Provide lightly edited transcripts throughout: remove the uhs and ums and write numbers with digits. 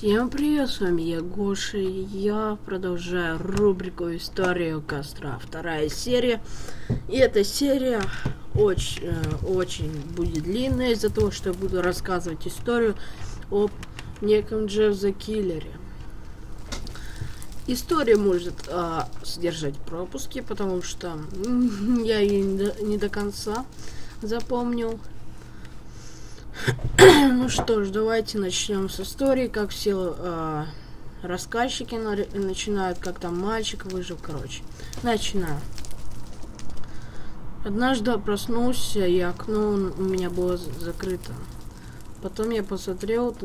Всем привет, с вами я Гоша, и я продолжаю рубрику «История костра». Вторая серия. И эта серия очень будет длинная из-за того, что я буду рассказывать историю об неком Джефф the Киллере. История может содержать пропуски, потому что я ее не до конца запомнил. Ну что ж, давайте начнем с истории, как все рассказчики начинают, как там мальчик выжил, короче. Начинаю. Однажды проснулся, и окно у меня было закрыто. Потом я посмотрел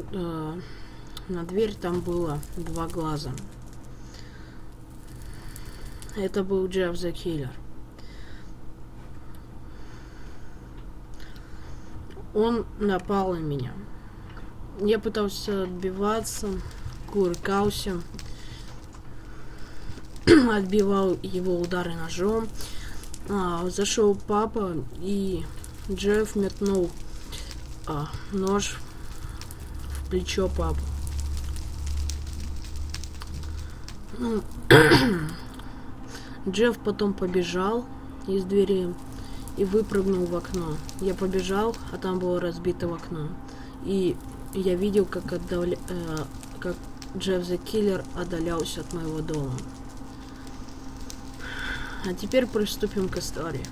на дверь, там было 2 глаза. Это был Джефф the Killer. Он напал на меня. Я пытался отбиваться, кувыркался, отбивал его удары ножом. Зашел папа, и Джефф метнул нож в плечо папы. Джефф потом побежал из двери и выпрыгнул в окно. Я побежал, а там было разбито в окно. И я видел, как Джефф the Killer отдалялся от моего дома. А теперь приступим к истории.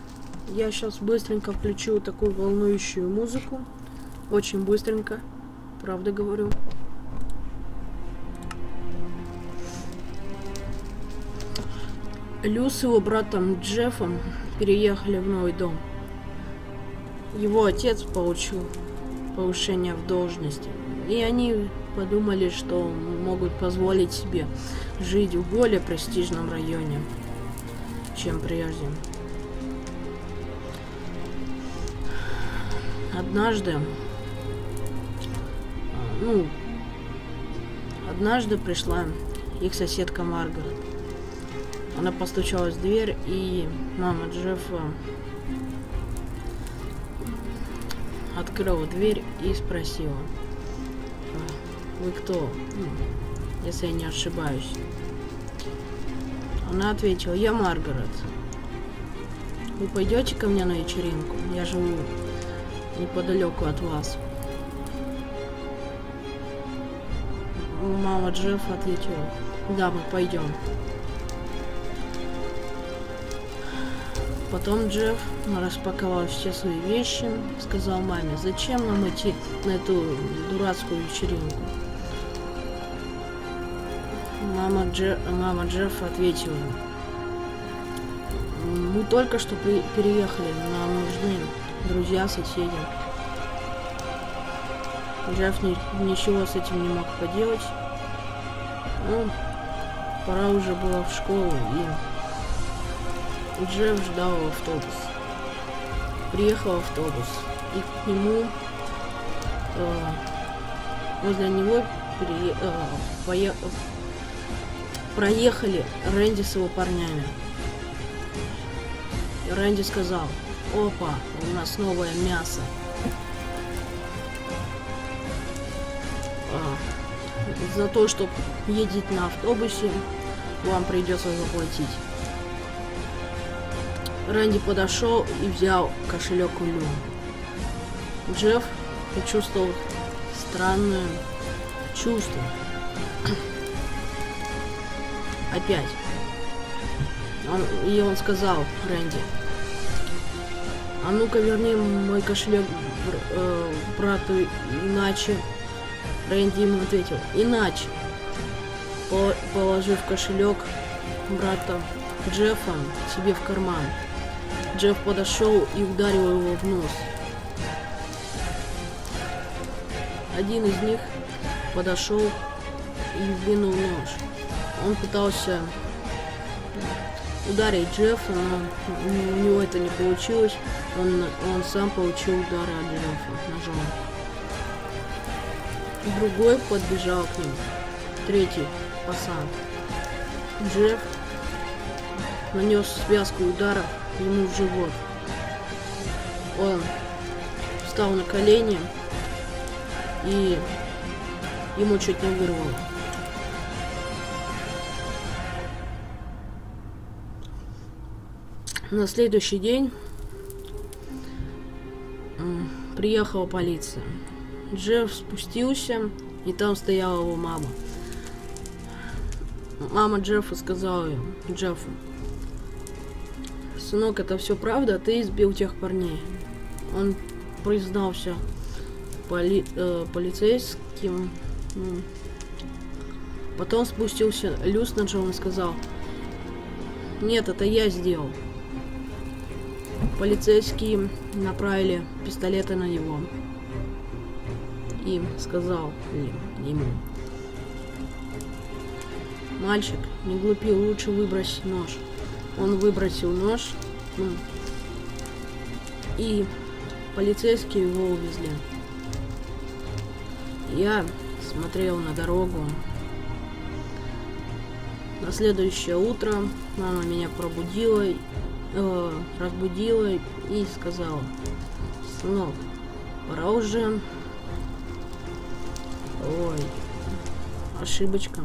Я сейчас быстренько включу такую волнующую музыку. Очень быстренько. Правда говорю. Лю с его братом Джеффом переехали в новый дом. Его отец получил повышение в должности, и они подумали, что могут позволить себе жить в более престижном районе, чем прежде. Однажды пришла их соседка Маргарет. Она постучалась в дверь, и мама Джеффа открыла дверь и спросила: «Вы кто? Если я не ошибаюсь». Она ответила: «Я Маргарет. Вы пойдете ко мне на вечеринку? Я живу неподалеку от вас». Мама Джеффа ответила: «Да, мы пойдем». Потом Джефф распаковал все свои вещи, сказал маме: «Зачем нам идти на эту дурацкую вечеринку?» Мама Джеффа ответила: «Мы только что переехали, нам нужны друзья, соседи». Джефф ничего с этим не мог поделать. Пора уже было в школу, и Джефф ждал автобус. Приехал автобус, и к нему, возле него проехали Рэнди с его парнями. Рэнди сказал: «Опа, у нас новое мясо». За то, что едете на автобусе, вам придется заплатить. Рэнди подошел и взял кошелек у Лю. Джефф почувствовал странное чувство. Опять. Он сказал Рэнди: «А ну-ка верни мой кошелек брату, иначе...» Рэнди ему ответил: «Иначе». Положив кошелек брата Джеффа себе в карман, Джефф подошел и ударил его в нос. Один из них подошел и вынул нож. Он пытался ударить Джеффа, но у него это не получилось. Он сам получил удары от Джеффа ножом. Другой подбежал к нему. Третий пацан. Джефф нанес связку ударов ему в живот. Он встал на колени и ему чуть не вырвало. На следующий день приехала полиция. Джефф спустился, и там стояла его мама. Мама Джеффа сказала Джеффу: сынок, это все правда, ты избил тех парней. Он признался полицейским. Потом спустился Люс на Джон и сказал: нет, это я сделал. Полицейские направили пистолеты на него и сказал ему: мальчик, не глупи, лучше выбрось нож. Он выбросил нож, и полицейские его увезли. Я смотрел на дорогу. На следующее утро мама меня разбудила и сказала: сынок, пора уже. Ой, ошибочка.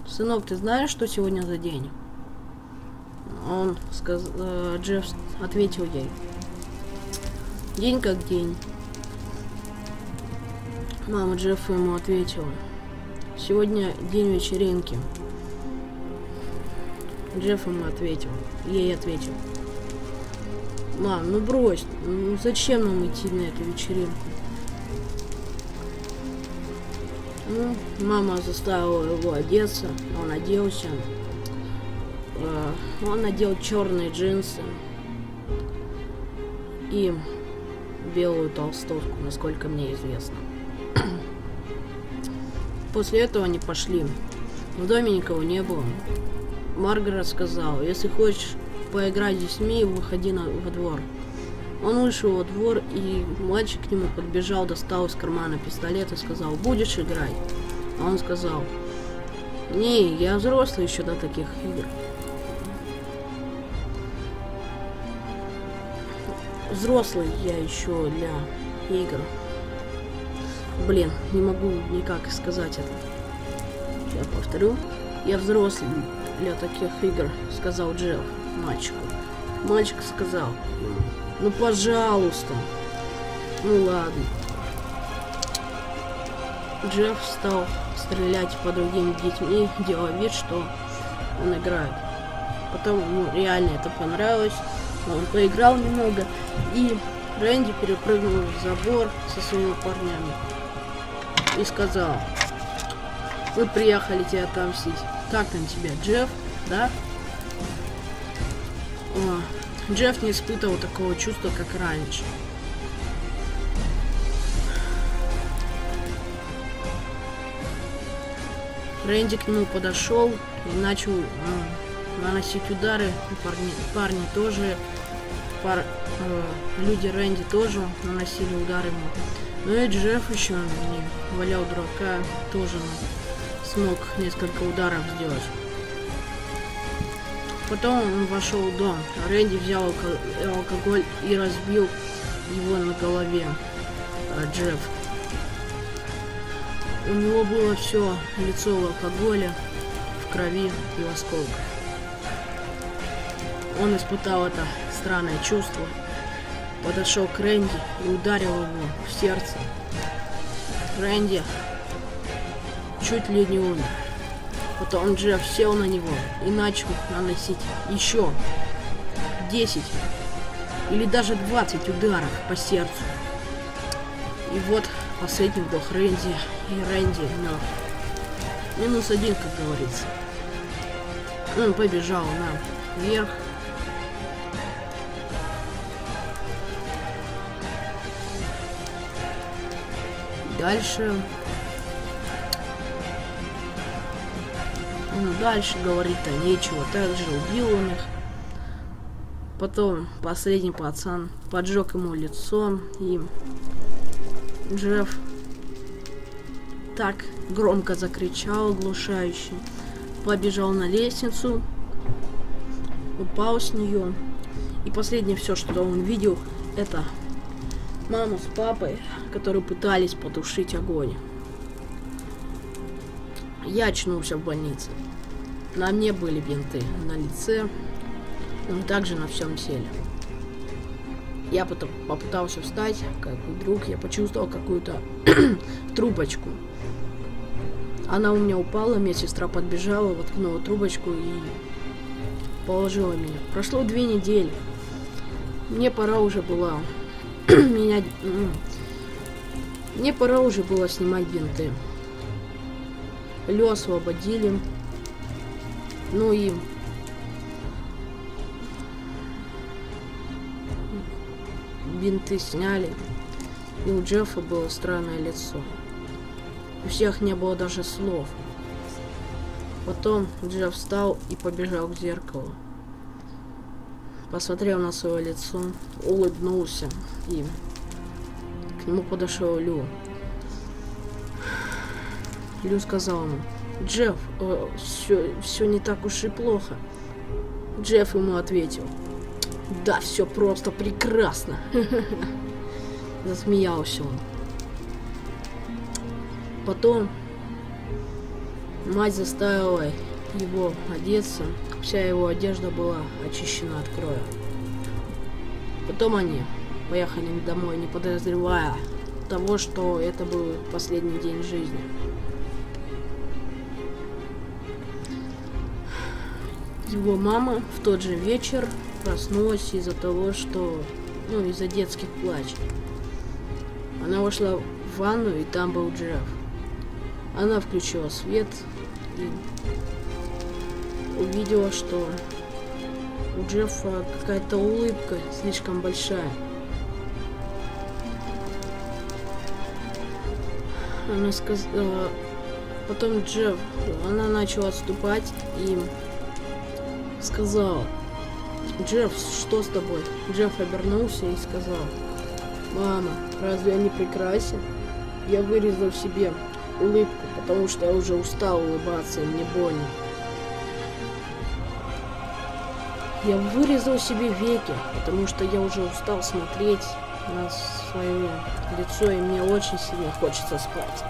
Сынок, ты знаешь, что сегодня за день? Джефф ответил ей: день как день. Мама Джеффа ему ответила: сегодня день вечеринки. Джефф ему ей ответил: мам, ну брось, ну зачем нам идти на эту вечеринку? Ну, мама заставила его одеться, он оделся. Он надел черные джинсы и белую толстовку, насколько мне известно. После этого они пошли. В доме никого не было. Маргарет сказала: если хочешь поиграть с детьми, выходи во двор. Он вышел во двор, и мальчик к нему подбежал, достал из кармана пистолет и сказал: будешь играть? А он сказал: не, я взрослый еще до таких игр. Взрослый я еще для игр. Блин, не могу никак сказать это. Я повторю. Я взрослый для таких игр, сказал Джефф мальчику. Мальчик сказал: ну пожалуйста. Ну ладно. Джефф стал стрелять по другим детьми, делая вид, что он играет. Потом ему реально это понравилось. Он поиграл немного, и Рэнди перепрыгнул в забор со своими парнями и сказал: мы приехали тебя отомстить. Как там тебя, Джефф, да? Джефф не испытывал такого чувства, как раньше. Рэнди к нему подошел и начал наносить удары. Парни тоже, люди Рэнди тоже наносили удары ему. Но и Джефф еще не валял дурака, тоже смог несколько ударов сделать. Потом он вошел в дом. Рэнди взял алкоголь и разбил его на голове Джефф. У него было все лицо в алкоголе, в крови и в осколках. Он испытал это странное чувство, подошел к Рэнди и ударил его в сердце. Рэнди чуть ли не умер. Потом Джефф сел на него и начал наносить еще 10 или даже 20 ударов по сердцу. И вот последний вдох Рэнди, и Рэнди мертв. -1, как говорится. Он побежал наверх. Дальше говорить-то нечего. Также убил он их. Потом последний пацан поджег ему лицо, и Джефф так громко закричал, оглушающе. Побежал на лестницу, упал с нее. И последнее все, что он видел, это маму с папой, которые пытались потушить огонь. Я очнулся в больнице. На мне были бинты, на лице, но также на всем теле. Я потом попытался встать, как вдруг я почувствовал какую-то трубочку. Она у меня упала, медсестра подбежала, воткнула трубочку и положила меня. Прошло 2 недели. Мне пора уже было Мне пора уже было снимать бинты. Лю освободили. Ну и бинты сняли. И у Джеффа было странное лицо. У всех не было даже слов. Потом Джефф встал и побежал к зеркалу. Посмотрел на свое лицо, улыбнулся, и к нему подошел Лю. Лю сказал ему: «Джефф, все не так уж и плохо». Джефф ему ответил: «Да, все просто прекрасно». Засмеялся он. Потом мать заставила его одеться. Вся его одежда была очищена от крови. Потом они поехали домой, не подозревая того, что это был последний день жизни. Его мама в тот же вечер проснулась из-за того, что... из-за детских плачей. Она вошла в ванну, и там был Джефф. Она включила свет и увидела, что у Джеффа какая-то улыбка слишком большая. Она сказала... Потом она начала отступать и сказала: «Джефф, что с тобой?» Джефф обернулся и сказал: «Мама, разве я не прекрасен? Я вырезал себе улыбку, потому что я уже устал улыбаться, и мне больно. Я вырезал себе веки, потому что я уже устал смотреть на свое лицо, и мне очень сильно хочется спать».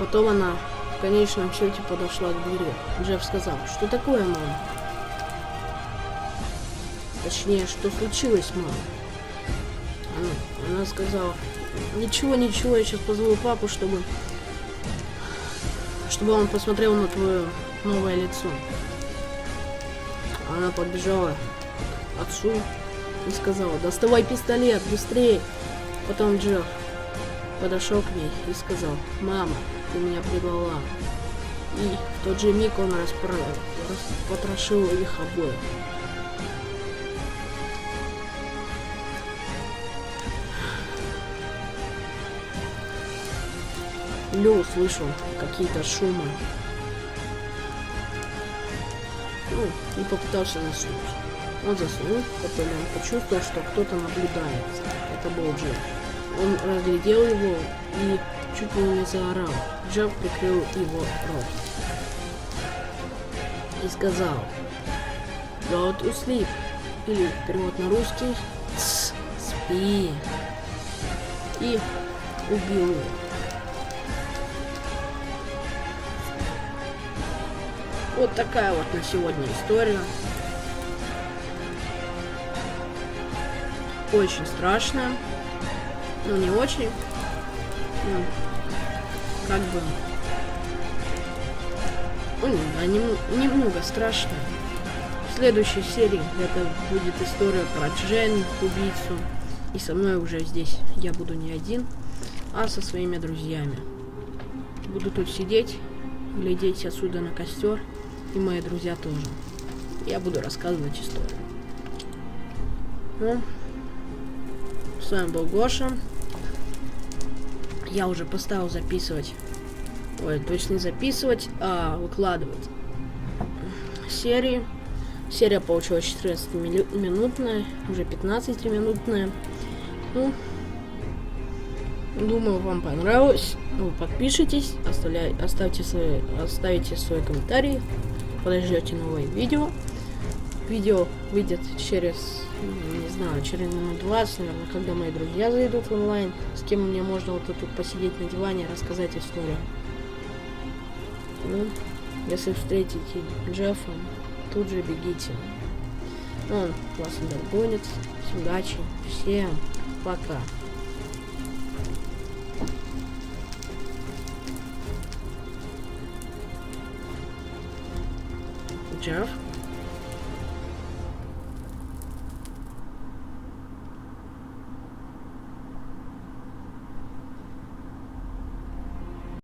Потом она в конечном счете подошла к двери. Джефф сказал: «Что такое, мама?» Точнее, что случилось, мама? Она сказала: ничего, я сейчас позову папу, чтобы он посмотрел на твое новое лицо». Она подбежала к отцу и сказала: «Доставай пистолет, быстрее!» Потом Джефф подошел к ней и сказал: «Мама, ты меня предала». И в тот же миг он потрошил их обоих. Лю услышал какие-то шумы. И попытался заснуть. Он заснул, потом он почувствовал, что кто-то наблюдает. Это был Джефф. Он разглядел его и чуть ли не заорал. Джефф прикрыл его рот и сказал: «Go to sleep». Или перевод на русский: «Спи». И убил его. Вот такая вот на сегодня история. Очень страшная. Ну, не очень. Как бы... немного страшная. В следующей серии это будет история про Джен, убийцу. И со мной уже здесь я буду не один, а со своими друзьями. Буду тут сидеть, глядеть отсюда на костер. И мои друзья тоже. Я буду рассказывать историю. Ну, с вами был Гоша. Я уже поставил записывать. Ой, точно не записывать, а выкладывать серии. Серия получилась 14-минутная, уже 15-минутная. Ну, думаю, вам понравилось. Вы подпишитесь, оставите свои комментарии. Подождете новые видео. Видео выйдет через, не знаю, через минут 20, наверное, когда мои друзья зайдут в онлайн, с кем мне можно вот тут посидеть на диване и рассказать историю. Ну, если встретите Джеффа, тут же бегите. Он вас догонит. Всем удачи. Всем пока. Джефф?